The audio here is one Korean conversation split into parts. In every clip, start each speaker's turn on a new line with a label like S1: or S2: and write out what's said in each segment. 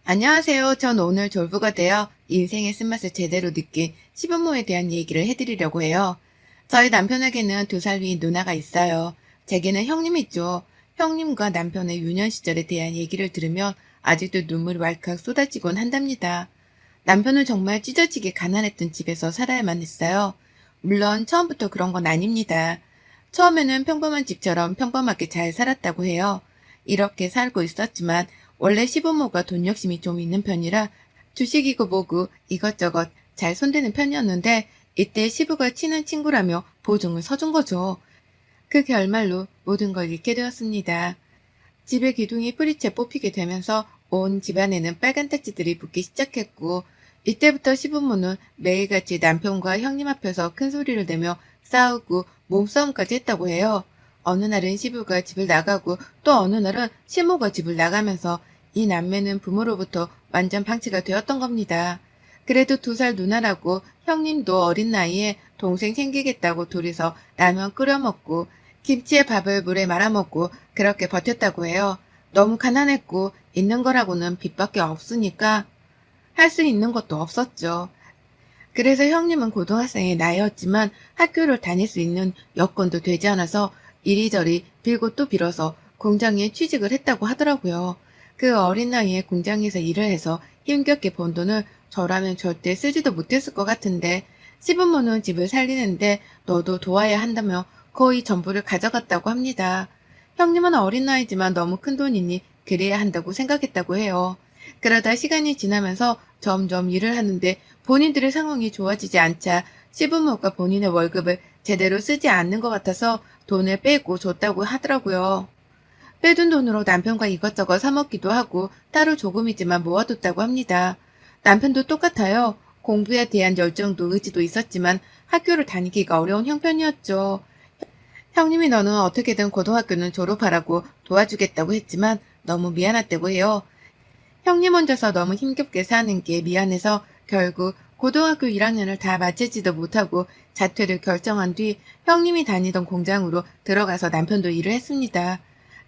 S1: 안녕하세요. 전 오늘 졸부가 되어 인생의 쓴맛을 제대로 느낀 시부모에 대한 얘기를 해드리려고 해요. 저희 남편에게는 2살 위인 누나가 있어요. 제게는 형님이 있죠. 형님과 남편의 유년 시절에 대한 얘기를 들으면 아직도 눈물이 왈칵 쏟아지곤 한답니다. 남편은 정말 찢어지게 가난했던 집에서 살아야만 했어요. 물론 처음부터 그런 건 아닙니다. 처음에는 평범한 집처럼 평범하게 잘 살았다고 해요. 이렇게 살고 있었지만 원래 시부모가 돈 욕심이 좀 있는 편이라 주식이고 뭐고 이것저것 잘 손대는 편이었는데 이때 시부가 친한 친구라며 보증을 서준 거죠. 그 결말로 모든 걸 잃게 되었습니다. 집의 기둥이 뿌리채 뽑히게 되면서 온 집안에는 빨간 딱지들이 붙기 시작했고 이때부터 시부모는 매일같이 남편과 형님 앞에서 큰 소리를 내며 싸우고 몸싸움까지 했다고 해요. 어느 날은 시부가 집을 나가고 또 어느 날은 시모가 집을 나가면서 이 남매는 부모로부터 완전 방치가 되었던 겁니다. 그래도 2살 누나라고 형님도 어린 나이에 동생 챙기겠다고 둘이서 라면 끓여 먹고 김치에 밥을 물에 말아 먹고 그렇게 버텼다고 해요. 너무 가난했고 있는 거라고는 빚밖에 없으니까 할 수 있는 것도 없었죠. 그래서 형님은 고등학생의 나이였지만 학교를 다닐 수 있는 여건도 되지 않아서 이리저리 빌고 또 빌어서 공장에 취직을 했다고 하더라고요. 그 어린 나이에 공장에서 일을 해서 힘겹게 번 돈을 저라면 절대 쓰지도 못했을 것 같은데 시부모는 집을 살리는데 너도 도와야 한다며 거의 전부를 가져갔다고 합니다. 형님은 어린 나이지만 너무 큰 돈이니 그래야 한다고 생각했다고 해요. 그러다 시간이 지나면서 점점 일을 하는데 본인들의 상황이 좋아지지 않자 시부모가 본인의 월급을 제대로 쓰지 않는 것 같아서 돈을 빼고 줬다고 하더라고요. 빼둔 돈으로 남편과 이것저것 사 먹기도 하고 따로 조금이지만 모아뒀다고 합니다. 남편도 똑같아요. 공부에 대한 열정도 의지도 있었지만 학교를 다니기가 어려운 형편이었죠. 형님이 너는 어떻게든 고등학교는 졸업하라고 도와주겠다고 했지만 너무 미안했다고 해요. 형님 혼자서 너무 힘겹게 사는 게 미안해서 결국 고등학교 1학년을 다 마치지도 못하고 자퇴를 결정한 뒤 형님이 다니던 공장으로 들어가서 남편도 일을 했습니다.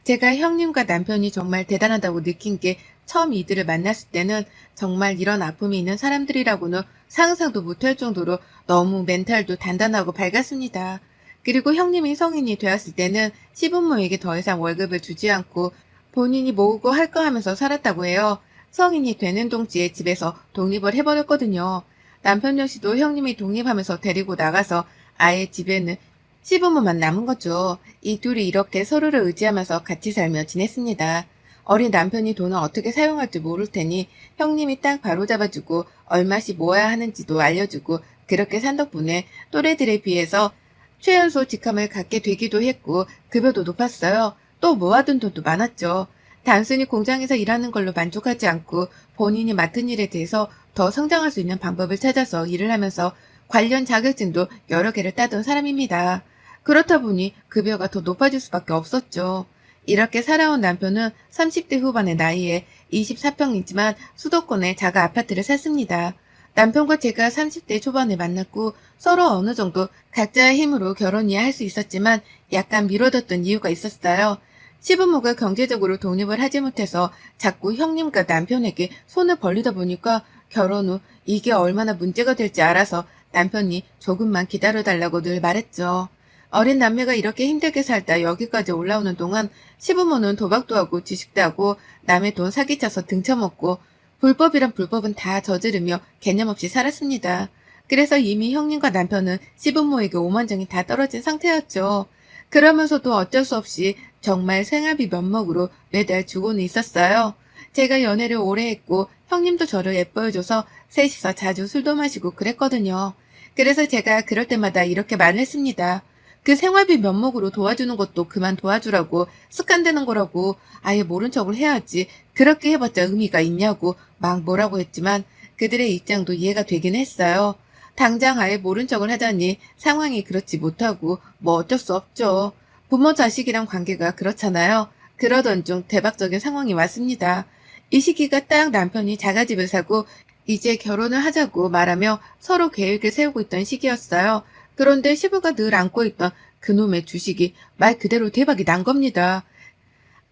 S1: 제가 형님과 남편이 정말 대단하다고 느낀 게 처음 이들을 만났을 때는 정말 이런 아픔이 있는 사람들이라고는 상상도 못할 정도로 너무 멘탈도 단단하고 밝았습니다. 그리고 형님이 성인이 되었을 때는 시부모에게 더 이상 월급을 주지 않고 본인이 모으고 할 거 하면서 살았다고 해요. 성인이 되는 동시에 집에서 독립을 해버렸거든요. 남편 역시도 형님이 독립하면서 데리고 나가서 아예 집에는 시부모만 남은 거죠. 이 둘이 이렇게 서로를 의지하면서 같이 살며 지냈습니다. 어린 남편이 돈을 어떻게 사용할지 모를 테니 형님이 딱 바로잡아주고 얼마씩 모아야 하는지도 알려주고 그렇게 산 덕분에 또래들에 비해서 최연소 직함을 갖게 되기도 했고 급여도 높았어요. 또 모아둔 돈도 많았죠. 단순히 공장에서 일하는 걸로 만족하지 않고 본인이 맡은 일에 대해서 더 성장할 수 있는 방법을 찾아서 일을 하면서 관련 자격증도 여러 개를 따던 사람입니다. 그렇다 보니 급여가 더 높아질 수밖에 없었죠. 이렇게 살아온 남편은 30대 후반의 나이에 24평이지만 수도권의 작은 아파트를 샀습니다. 남편과 제가 30대 초반에 만났고 서로 어느 정도 각자의 힘으로 결혼이야 할 수 있었지만 약간 미뤄뒀던 이유가 있었어요. 시부모가 경제적으로 독립을 하지 못해서 자꾸 형님과 남편에게 손을 벌리다 보니까 결혼 후 이게 얼마나 문제가 될지 알아서 남편이 조금만 기다려달라고 늘 말했죠. 어린 남매가 이렇게 힘들게 살다 여기까지 올라오는 동안 시부모는 도박도 하고 지식도 하고 남의 돈 사기쳐서 등쳐먹고 불법이란 불법은 다 저지르며 개념 없이 살았습니다. 그래서 이미 형님과 남편은 시부모에게 오만정이 다 떨어진 상태였죠. 그러면서도 어쩔 수 없이 정말 생활비 면목으로 매달 주고는 있었어요. 제가 연애를 오래 했고 형님도 저를 예뻐해줘서 셋이서 자주 술도 마시고 그랬거든요. 그래서 제가 그럴 때마다 이렇게 말을 했습니다. 그 생활비 면목으로 도와주는 것도 그만 도와주라고 습관되는 거라고 아예 모른 척을 해야지 그렇게 해봤자 의미가 있냐고 막 뭐라고 했지만 그들의 입장도 이해가 되긴 했어요. 당장 아예 모른 척을 하자니 상황이 그렇지 못하고 뭐 어쩔 수 없죠. 부모 자식이란 관계가 그렇잖아요. 그러던 중 대박적인 상황이 왔습니다. 이 시기가 딱 남편이 자가집을 사고 이제 결혼을 하자고 말하며 서로 계획을 세우고 있던 시기였어요. 그런데 시부가 늘 안고 있던 그놈의 주식이 말 그대로 대박이 난 겁니다.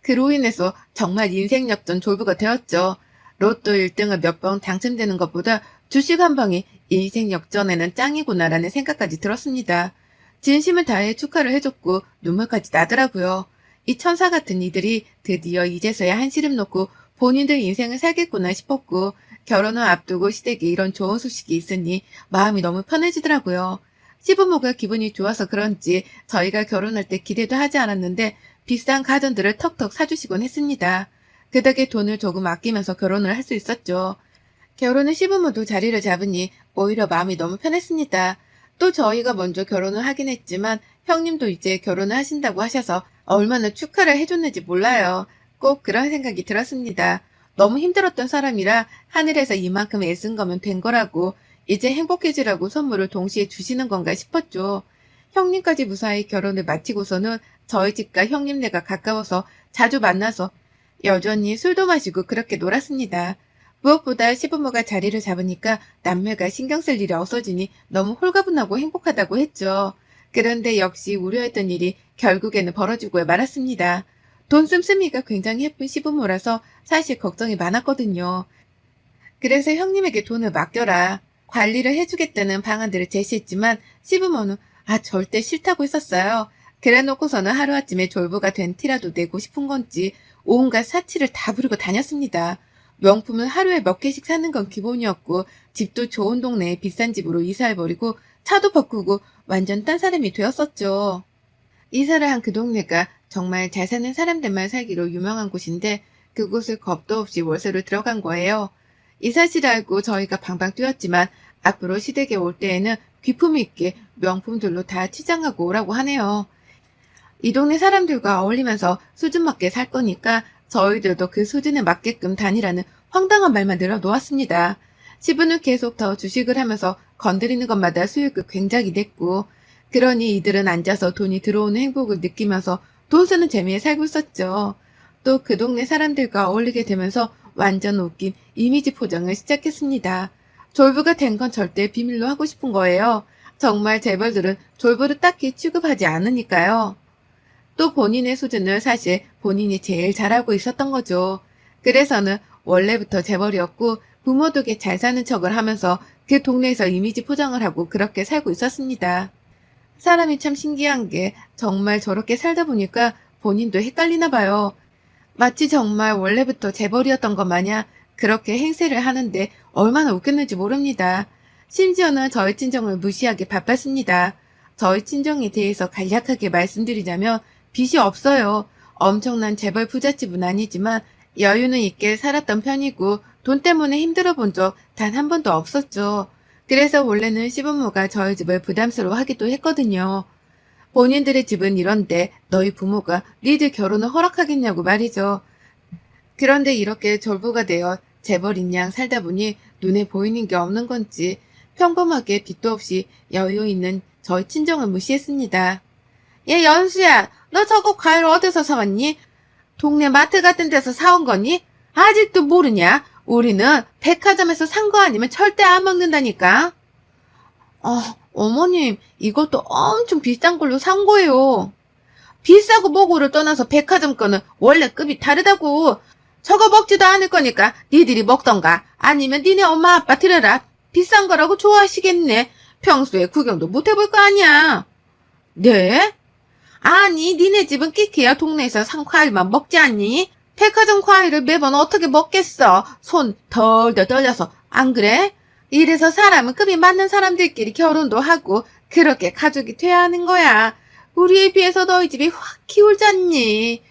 S1: 그로 인해서 정말 인생 역전 졸부가 되었죠. 로또 1등을 몇 번 당첨되는 것보다 주식 한 방이 인생 역전에는 짱이구나라는 생각까지 들었습니다. 진심을 다해 축하를 해줬고 눈물까지 나더라고요. 이 천사 같은 이들이 드디어 이제서야 한시름 놓고 본인들 인생을 살겠구나 싶었고 결혼을 앞두고 시댁에 이런 좋은 소식이 있으니 마음이 너무 편해지더라고요. 시부모가 기분이 좋아서 그런지 저희가 결혼할 때 기대도 하지 않았는데 비싼 가전들을 턱턱 사주시곤 했습니다. 그 덕에 돈을 조금 아끼면서 결혼을 할 수 있었죠. 결혼은 시부모도 자리를 잡으니 오히려 마음이 너무 편했습니다. 또 저희가 먼저 결혼을 하긴 했지만 형님도 이제 결혼을 하신다고 하셔서 얼마나 축하를 해줬는지 몰라요. 꼭 그런 생각이 들었습니다. 너무 힘들었던 사람이라 하늘에서 이만큼 애쓴 거면 된 거라고 이제 행복해지라고 선물을 동시에 주시는 건가 싶었죠. 형님까지 무사히 결혼을 마치고서는 저희 집과 형님네가 가까워서 자주 만나서 여전히 술도 마시고 그렇게 놀았습니다. 무엇보다 시부모가 자리를 잡으니까 남매가 신경 쓸 일이 없어지니 너무 홀가분하고 행복하다고 했죠. 그런데 역시 우려했던 일이 결국에는 벌어지고 말았습니다. 돈 씀씀이가 굉장히 예쁜 시부모라서 사실 걱정이 많았거든요. 그래서 형님에게 돈을 맡겨라. 관리를 해주겠다는 방안들을 제시했지만 시부모는 절대 싫다고 했었어요. 그래놓고서는 하루아침에 졸부가 된 티라도 내고 싶은 건지 온갖 사치를 다 부리고 다녔습니다. 명품을 하루에 몇 개씩 사는 건 기본이었고 집도 좋은 동네에 비싼 집으로 이사해버리고 차도 바꾸고 완전 딴 사람이 되었었죠. 이사를 한 그 동네가 정말 잘 사는 사람들만 살기로 유명한 곳인데 그곳을 겁도 없이 월세로 들어간 거예요. 이 사실을 알고 저희가 방방 뛰었지만 앞으로 시댁에 올 때에는 귀품 있게 명품들로 다 치장하고 오라고 하네요. 이 동네 사람들과 어울리면서 수준 맞게 살 거니까 저희들도 그 수준에 맞게끔 다니라는 황당한 말만 늘어놓았습니다. 시부는 계속 더 주식을 하면서 건드리는 것마다 수익을 굉장히 냈고 그러니 이들은 앉아서 돈이 들어오는 행복을 느끼면서 돈 쓰는 재미에 살고 있었죠. 또 그 동네 사람들과 어울리게 되면서 완전 웃긴 이미지 포장을 시작했습니다. 졸부가 된 건 절대 비밀로 하고 싶은 거예요. 정말 재벌들은 졸부를 딱히 취급하지 않으니까요. 또 본인의 수준을 사실 본인이 제일 잘알고 있었던 거죠. 그래서는 원래부터 재벌이었고 부모 덕에 잘 사는 척을 하면서 그 동네에서 이미지 포장을 하고 그렇게 살고 있었습니다. 사람이 참 신기한 게 정말 저렇게 살다 보니까 본인도 헷갈리나 봐요. 마치 정말 원래부터 재벌이었던 것 마냥 그렇게 행세를 하는데 얼마나 웃겼는지 모릅니다. 심지어는 저희 친정을 무시하게 바빴습니다. 저희 친정에 대해서 간략하게 말씀드리자면 빚이 없어요. 엄청난 재벌 부잣집은 아니지만 여유는 있게 살았던 편이고 돈 때문에 힘들어 본 적 단 한 번도 없었죠. 그래서 원래는 시부모가 저희 집을 부담스러워하기도 했거든요. 본인들의 집은 이런데 너희 부모가 니들 결혼을 허락하겠냐고 말이죠. 그런데 이렇게 졸부가 되어 재벌인 양 살다 보니 눈에 보이는 게 없는 건지 평범하게 빚도 없이 여유 있는 저희 친정을 무시했습니다. 얘 연수야, 너 저거 과일 어디서 사왔니? 동네 마트 같은 데서 사온 거니? 아직도 모르냐? 우리는 백화점에서 산 거 아니면 절대 안 먹는다니까. 어머님, 이것도 엄청 비싼 걸로 산 거예요. 비싸고 뭐고를 떠나서 백화점 거는 원래 급이 다르다고. 저거 먹지도 않을 거니까 니들이 먹던가 아니면 니네 엄마 아빠 드려라. 비싼 거라고 좋아하시겠네. 평소에 구경도 못 해볼 거 아니야. 네? 아니, 니네 집은 끼키야 동네에서 산 과일만 먹지 않니? 백화점 과일을 매번 어떻게 먹겠어. 손 덜덜 떨려서. 안 그래? 이래서 사람은 급이 맞는 사람들끼리 결혼도 하고 그렇게 가족이 돼야 하는 거야. 우리에 비해서 너희 집이 확 기울잖니.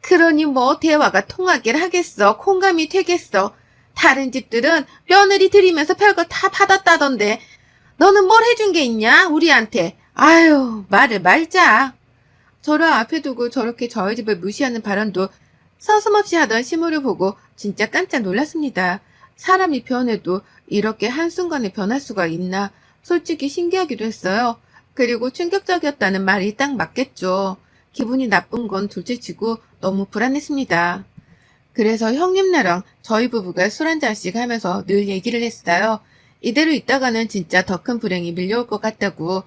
S1: 그러니 뭐 대화가 통하길 하겠어. 공감이 되겠어. 다른 집들은 며느리 들이면서 별거 다 받았다던데 너는 뭘 해준 게 있냐 우리한테. 아유, 말을 말자. 저를 앞에 두고 저렇게 저희 집을 무시하는 발언도 서슴없이 하던 시모를 보고 진짜 깜짝 놀랐습니다. 사람이 변해도 이렇게 한순간에 변할 수가 있나 솔직히 신기하기도 했어요. 그리고 충격적이었다는 말이 딱 맞겠죠. 기분이 나쁜 건 둘째치고 너무 불안했습니다. 그래서 형님네랑 저희 부부가 술 한잔씩 하면서 늘 얘기를 했어요. 이대로 있다가는 진짜 더 큰 불행이 밀려올 것 같다고.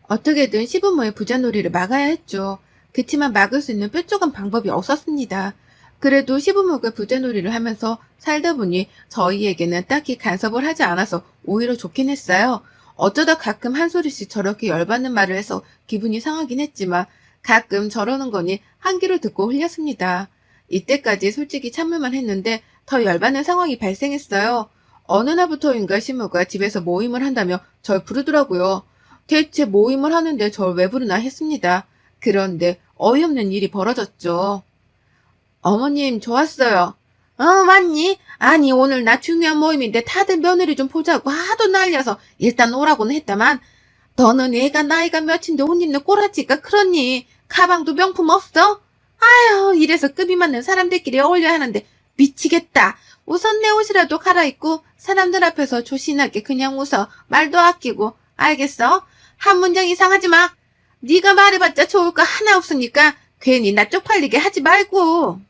S1: 어떻게든 시부모의 부자놀이를 막아야 했죠. 그치만 막을 수 있는 뾰족한 방법이 없었습니다. 그래도 시부모가 부자놀이를 하면서 살다 보니 저희에게는 딱히 간섭을 하지 않아서 오히려 좋긴 했어요. 어쩌다 가끔 한 소리씩 저렇게 열받는 말을 해서 기분이 상하긴 했지만 가끔 저러는 거니 한 귀로 듣고 흘렸습니다. 이때까지 솔직히 참을만 했는데 더 열받는 상황이 발생했어요. 어느 날부터인가 시모가 집에서 모임을 한다며 절 부르더라고요. 대체 모임을 하는데 절 왜 부르나 했습니다. 그런데 어이없는 일이 벌어졌죠. 어머님, 좋았어요. 맞니? 아니, 오늘 나 중요한 모임인데 다들 며느리 좀 보자고 하도 날려서 일단 오라고는 했다만, 너는 애가 나이가 몇인데 옷 입는 꼬라지가 그러니? 가방도 명품 없어? 아유, 이래서 급이 맞는 사람들끼리 어울려야 하는데 미치겠다. 우선 내 옷이라도 갈아입고 사람들 앞에서 조신하게 그냥 웃어. 말도 아끼고. 알겠어? 한 문장 이상 하지 마. 네가 말해봤자 좋을 거 하나 없으니까 괜히 나 쪽팔리게 하지 말고.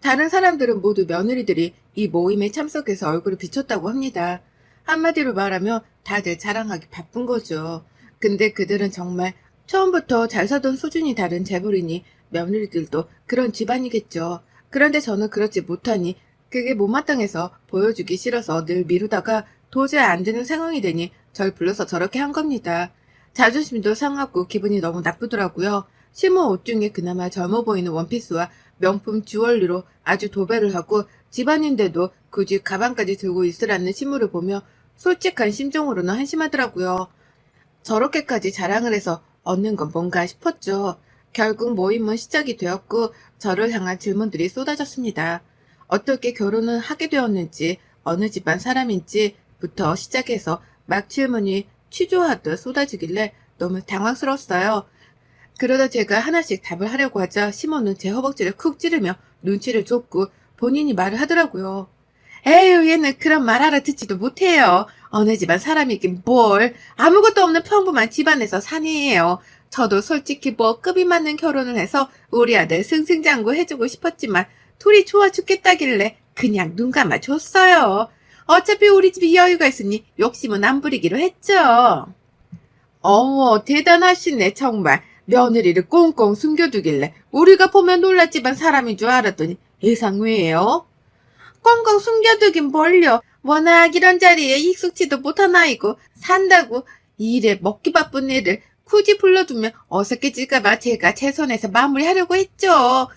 S1: 다른 사람들은 모두 며느리들이 이 모임에 참석해서 얼굴을 비췄다고 합니다. 한마디로 말하면 다들 자랑하기 바쁜 거죠. 근데 그들은 정말 처음부터 잘 살던 수준이 다른 재벌이니 며느리들도 그런 집안이겠죠. 그런데 저는 그렇지 못하니 그게 못마땅해서 보여주기 싫어서 늘 미루다가 도저히 안 되는 상황이 되니 절 불러서 저렇게 한 겁니다. 자존심도 상하고 기분이 너무 나쁘더라고요. 시모 옷 중에 그나마 젊어 보이는 원피스와 명품 주얼리로 아주 도배를 하고 집안인데도 굳이 가방까지 들고 있으라는 시모를 보며 솔직한 심정으로는 한심하더라고요. 저렇게까지 자랑을 해서 얻는 건 뭔가 싶었죠. 결국 모임은 시작이 되었고 저를 향한 질문들이 쏟아졌습니다. 어떻게 결혼을 하게 되었는지, 어느 집안 사람인지부터 시작해서 막 질문이 취조하듯 쏟아지길래 너무 당황스러웠어요. 그러다 제가 하나씩 답을 하려고 하자 시몬은 제 허벅지를 쿡 찌르며 눈치를 줬고 본인이 말을 하더라고요. 에휴, 얘는 그런 말 알아듣지도 못해요. 어느 집안 사람이긴 뭘. 아무것도 없는 평범한 집안에서 사내예요. 저도 솔직히 뭐 급이 맞는 결혼을 해서 우리 아들 승승장구 해주고 싶었지만 둘이 좋아 죽겠다길래 그냥 눈 감아 줬어요. 어차피 우리 집이 여유가 있으니 욕심은 안 부리기로 했죠. 어머, 대단하시네, 정말. 며느리를 꽁꽁 숨겨두길래 우리가 보면 놀랐지만 사람인 줄 알았더니 예상외예요. 꽁꽁 숨겨두긴 뭘요. 워낙 이런 자리에 익숙지도 못한 아이고 산다고 일에 먹기 바쁜 애를 굳이 불러두면 어색해질까봐 제가 최선에서 마무리하려고 했죠.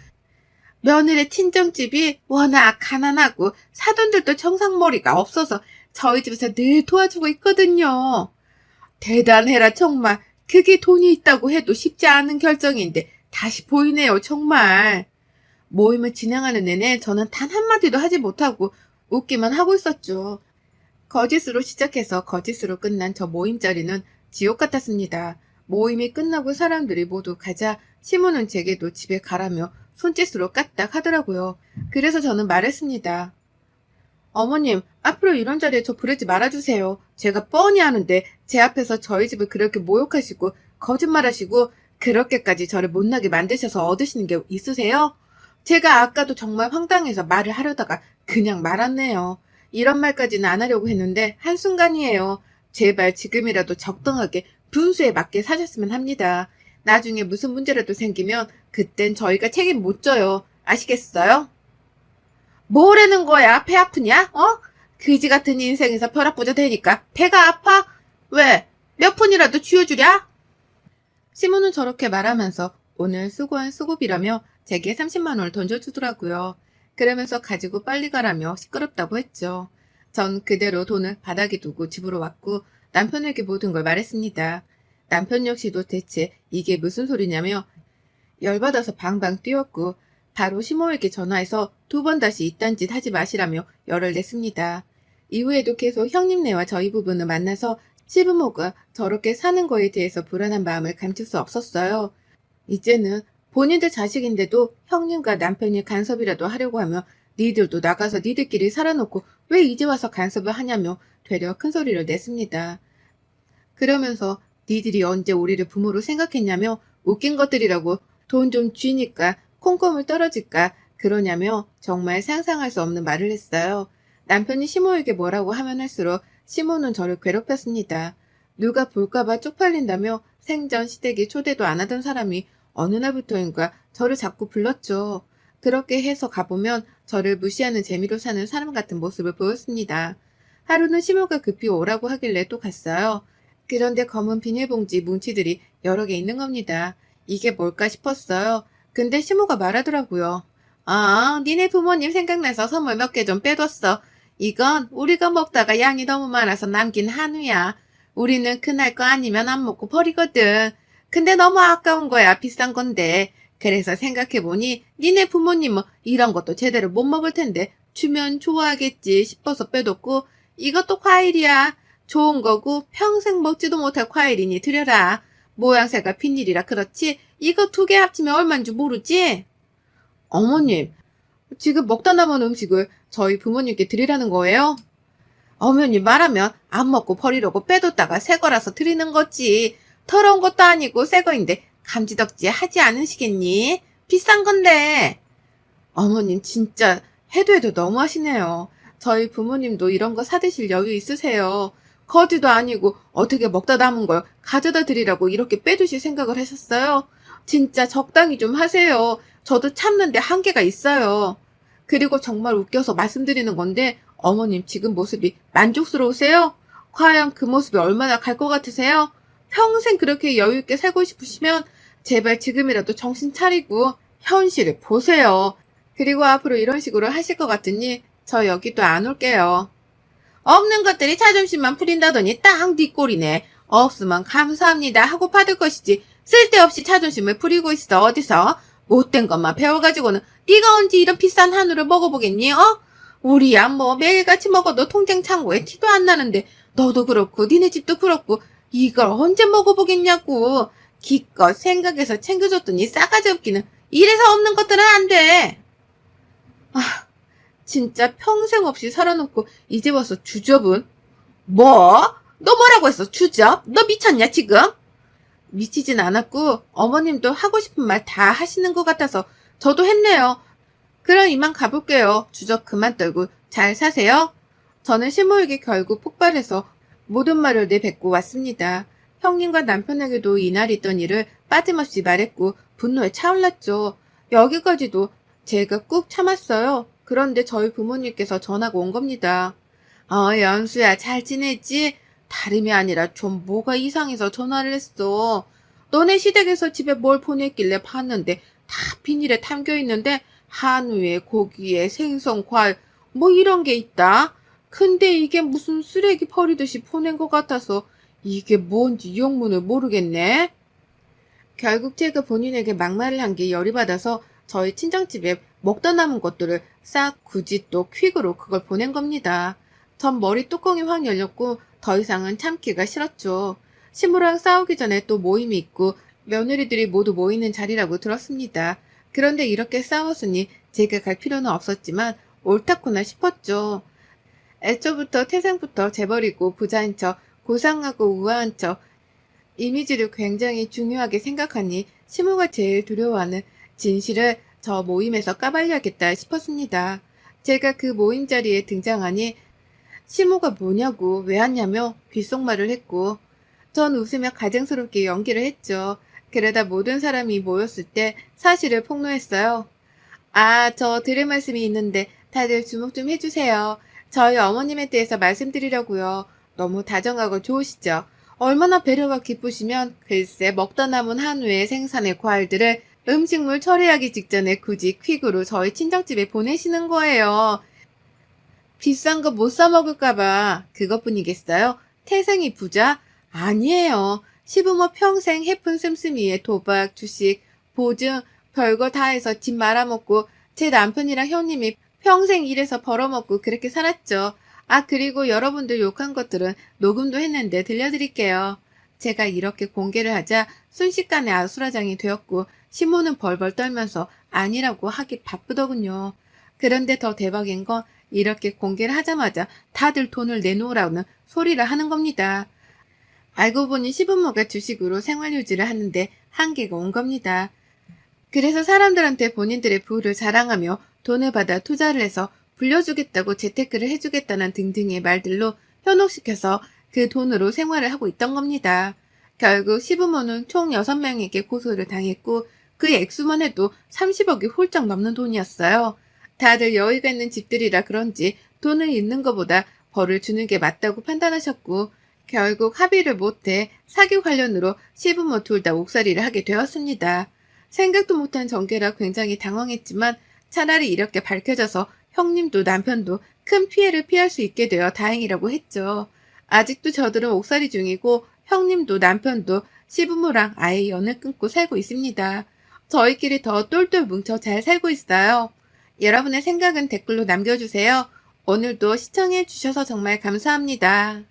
S1: 며느리 친정집이 워낙 가난하고 사돈들도 정상머리가 없어서 저희 집에서 늘 도와주고 있거든요. 대단해라 정말. 그게 돈이 있다고 해도 쉽지 않은 결정인데 다시 보이네요 정말. 모임을 진행하는 내내 저는 단 한마디도 하지 못하고 웃기만 하고 있었죠. 거짓으로 시작해서 거짓으로 끝난 저 모임 자리는 지옥 같았습니다. 모임이 끝나고 사람들이 모두 가자 시몬은 제게도 집에 가라며 손짓으로 까딱 하더라고요. 그래서 저는 말했습니다. 어머님, 앞으로 이런 자리에 저 부르지 말아주세요. 제가 뻔히 아는데 제 앞에서 저희 집을 그렇게 모욕하시고 거짓말하시고 그렇게까지 저를 못나게 만드셔서 얻으시는 게 있으세요? 제가 아까도 정말 황당해서 말을 하려다가 그냥 말았네요. 이런 말까지는 안 하려고 했는데 한순간이에요. 제발 지금이라도 적당하게 분수에 맞게 사셨으면 합니다. 나중에 무슨 문제라도 생기면 그땐 저희가 책임 못 져요. 아시겠어요? 뭐라는 거야? 배 아프냐? 그지 같은 인생에서 벼락부자 되니까 배가 아파? 왜? 몇 푼이라도 쥐어주랴? 시몬은 저렇게 말하면서 오늘 수고한 수고비라며 제게 30만 원을 던져주더라고요. 그러면서 가지고 빨리 가라며 시끄럽다고 했죠. 전 그대로 돈을 바닥에 두고 집으로 왔고 남편에게 모든 걸 말했습니다. 남편 역시도 대체 이게 무슨 소리냐며 열받아서 방방 뛰었고 바로 시모에게 전화해서 2번 다시 이딴 짓 하지 마시라며 열을 냈습니다. 이후에도 계속 형님네와 저희 부부는 만나서 시부모가 저렇게 사는 거에 대해서 불안한 마음을 감출 수 없었어요. 이제는 본인들 자식인데도 형님과 남편이 간섭이라도 하려고 하며 니들도 나가서 니들끼리 살아놓고 왜 이제 와서 간섭을 하냐며 되려 큰 소리를 냈습니다. 그러면서 니들이 언제 우리를 부모로 생각했냐며 웃긴 것들이라고 돈 좀 쥐니까 콩고물 떨어질까 그러냐며 정말 상상할 수 없는 말을 했어요. 남편이 시모에게 뭐라고 하면 할수록 시모는 저를 괴롭혔습니다. 누가 볼까봐 쪽팔린다며 생전 시댁에 초대도 안 하던 사람이 어느 날부터인가 저를 자꾸 불렀죠. 그렇게 해서 가보면 저를 무시하는 재미로 사는 사람 같은 모습을 보였습니다. 하루는 시모가 급히 오라고 하길래 또 갔어요. 그런데 검은 비닐봉지 뭉치들이 여러 개 있는 겁니다. 이게 뭘까 싶었어요. 근데 시모가 말하더라고요. 아, 니네 부모님 생각나서 선물 몇 개 좀 빼뒀어. 이건 우리가 먹다가 양이 너무 많아서 남긴 한우야. 우리는 그날 거 아니면 안 먹고 버리거든. 근데 너무 아까운 거야. 비싼 건데. 그래서 생각해보니 니네 부모님은 이런 것도 제대로 못 먹을 텐데 주면 좋아하겠지 싶어서 빼뒀고, 이것도 과일이야. 좋은 거고 평생 먹지도 못할 과일이니 드려라. 모양새가 비닐이라 그렇지 이거 2개 합치면 얼마인 줄 모르지? 어머님, 지금 먹다 남은 음식을 저희 부모님께 드리라는 거예요? 어머니 말하면 안 먹고 버리려고 빼뒀다가 새 거라서 드리는 거지. 더러운 것도 아니고 새 거인데 감지덕지 하지 않으시겠니? 비싼 건데. 어머님 진짜 해도 해도 너무하시네요. 저희 부모님도 이런 거 사드실 여유 있으세요. 거지도 아니고 어떻게 먹다 남은 걸 가져다 드리라고 이렇게 빼두실 생각을 하셨어요? 진짜 적당히 좀 하세요. 저도 참는데 한계가 있어요. 그리고 정말 웃겨서 말씀드리는 건데 어머님 지금 모습이 만족스러우세요? 과연 그 모습이 얼마나 갈 것 같으세요? 평생 그렇게 여유 있게 살고 싶으시면 제발 지금이라도 정신 차리고 현실을 보세요. 그리고 앞으로 이런 식으로 하실 것 같으니 저 여기 또 안 올게요. 없는 것들이 자존심만 부린다더니 딱 네 꼴이네. 없으면 감사합니다 하고 받을 것이지 쓸데없이 자존심을 부리고 있어. 어디서 못된 것만 배워가지고는 네가 언제 이런 비싼 한우를 먹어보겠니? 어? 우리야 뭐 매일같이 먹어도 통장 창고에 티도 안 나는데 너도 그렇고 니네 집도 그렇고 이걸 언제 먹어보겠냐고. 기껏 생각해서 챙겨줬더니 싸가지 없기는. 이래서 없는 것들은 안 돼. 아, 진짜 평생 없이 살아놓고 이제 와서 주접은? 뭐? 너 뭐라고 했어? 주접? 너 미쳤냐 지금? 미치진 않았고 어머님도 하고 싶은 말 다 하시는 것 같아서 저도 했네요. 그럼 이만 가볼게요. 주접 그만 떨고 잘 사세요. 저는 시모에게 결국 폭발해서 모든 말을 내뱉고 왔습니다. 형님과 남편에게도 이날 있던 일을 빠짐없이 말했고 분노에 차올랐죠. 여기까지도 제가 꾹 참았어요. 그런데 저희 부모님께서 전화가 온 겁니다. 연수야 잘 지냈지? 다름이 아니라 좀 뭐가 이상해서 전화를 했어. 너네 시댁에서 집에 뭘 보냈길래 봤는데 다 비닐에 담겨 있는데 한우에 고기에 생선, 과일 뭐 이런 게 있다. 근데 이게 무슨 쓰레기 버리듯이 보낸 것 같아서 이게 뭔지 영문을 모르겠네. 결국 제가 본인에게 막말을 한 게 열이 받아서 저희 친정집에 먹다 남은 것들을 싹 굳이 또 퀵으로 그걸 보낸 겁니다. 전 머리 뚜껑이 확 열렸고 더 이상은 참기가 싫었죠. 시무랑 싸우기 전에 또 모임이 있고 며느리들이 모두 모이는 자리라고 들었습니다. 그런데 이렇게 싸웠으니 제가 갈 필요는 없었지만 옳다구나 싶었죠. 애초부터 태생부터 재벌이고 부자인 척, 고상하고 우아한 척, 이미지를 굉장히 중요하게 생각하니 시모가 제일 두려워하는 진실을 저 모임에서 까발려야겠다 싶었습니다. 제가 그 모임 자리에 등장하니 시모가 뭐냐고 왜 왔냐며 귓속말을 했고 전 웃으며 가증스럽게 연기를 했죠. 그러다 모든 사람이 모였을 때 사실을 폭로했어요. 저 드릴 말씀이 있는데 다들 주목 좀 해주세요. 저희 어머님에 대해서 말씀드리려고요. 너무 다정하고 좋으시죠? 얼마나 배려가 깊으시면 글쎄 먹다 남은 한우의 생산의 과일들을 음식물 처리하기 직전에 굳이 퀵으로 저희 친정집에 보내시는 거예요. 비싼 거 못 사 먹을까봐 그것뿐이겠어요? 태생이 부자? 아니에요. 시부모 평생 해픈 씀씀이에 도박, 주식, 보증, 별거 다 해서 집 말아먹고 제 남편이랑 형님이 평생 일해서 벌어먹고 그렇게 살았죠. 그리고 여러분들 욕한 것들은 녹음도 했는데 들려드릴게요. 제가 이렇게 공개를 하자 순식간에 아수라장이 되었고 시모는 벌벌 떨면서 아니라고 하기 바쁘더군요. 그런데 더 대박인 건 이렇게 공개를 하자마자 다들 돈을 내놓으라는 소리를 하는 겁니다. 알고 보니 시부모가 주식으로 생활유지를 하는데 한계가 온 겁니다. 그래서 사람들한테 본인들의 부를 자랑하며 돈을 받아 투자를 해서 불려주겠다고 재테크를 해주겠다는 등등의 말들로 현혹시켜서 그 돈으로 생활을 하고 있던 겁니다. 결국 시부모는 총 6명에게 고소를 당했고 그 액수만 해도 30억이 훌쩍 넘는 돈이었어요. 다들 여유가 있는 집들이라 그런지 돈을 잃는 것보다 벌을 주는 게 맞다고 판단하셨고, 결국 합의를 못해 사기 관련으로 시부모 둘 다 옥살이를 하게 되었습니다. 생각도 못한 전개라 굉장히 당황했지만 차라리 이렇게 밝혀져서 형님도 남편도 큰 피해를 피할 수 있게 되어 다행이라고 했죠. 아직도 저들은 옥살이 중이고 형님도 남편도 시부모랑 아예 연을 끊고 살고 있습니다. 저희끼리 더 똘똘 뭉쳐 잘 살고 있어요. 여러분의 생각은 댓글로 남겨주세요. 오늘도 시청해 주셔서 정말 감사합니다.